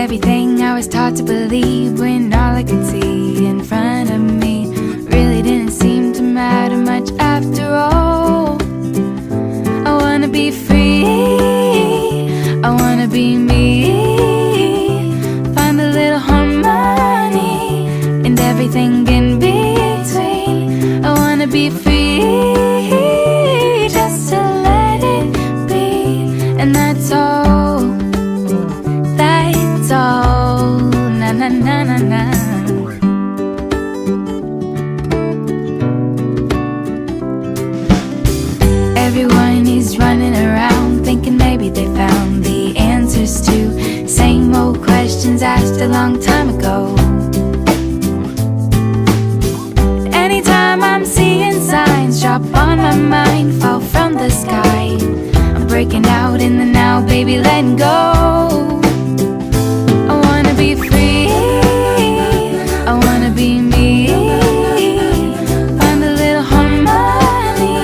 everything I was taught to believe, when all I could see in front of me really didn't seem to matter much after all. I wanna be free, I wanna be me, find a little harmony and everything in between. I wanna be free, just to let it be, and that's all, that's all, na na na na na. Everyone is running around thinking maybe they found the answers to same old questions asked a long time ago. Anytime I'm seeing signs drop on my mind, fall from the sky, I'm breaking out in the now, baby, letting go. I wanna be free, I wanna be me, find a little harmony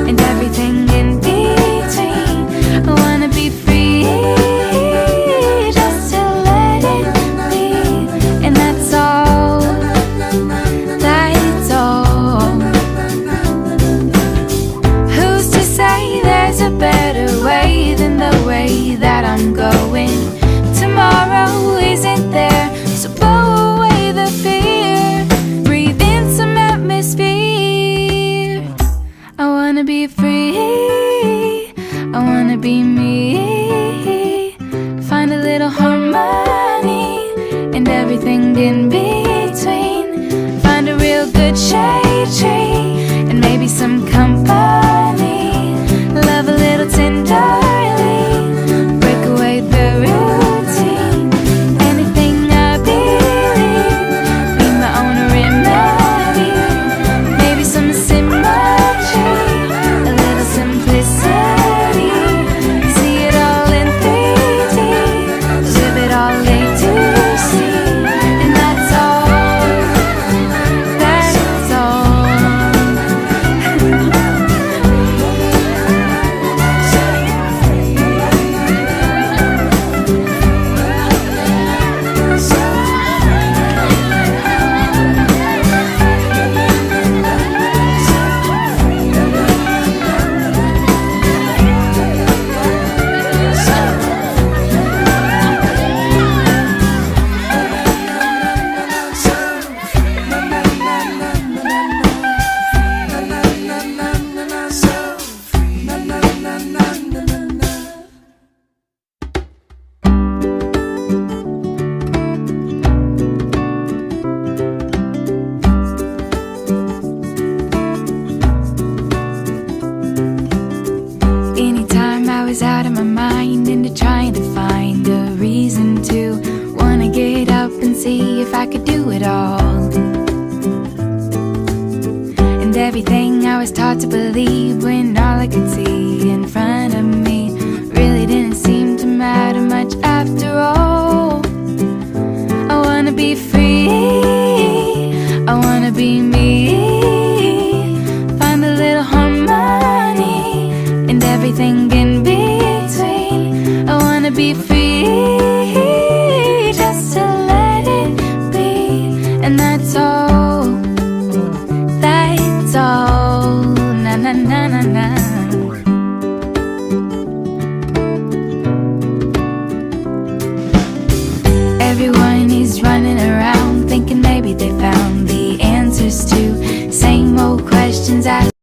and everything in between. I wanna be free, just to let it be, and that's all, that's all. Who's to say there's a better way than the way that I'm going? Tomorrow isn't there, so blow away the fear, breathe in some atmosphere. I wanna be free, I wanna be me, find a little harmony and everything in between. Find a real good shade tree and maybe some company, love a little tenderly, break away the routine. Anything I believe, be my own remedy, maybe some symmetry, a little simplicity. See it all in 3D, live it all A to C, and that's all, that's all. Anytime I was out of my mind into trying to find a reason to wanna get up and see if I could do it all. And everything I was taught to believe, when all I could see in front of me really didn't seem to matter much after all. I wanna be free, I wanna be me, find a little harmony and everything in between. I wanna be free, just to let it be, and that's all, that's all, na na na na na. Everyone is running around thinking maybe they found the answers to same old questions asked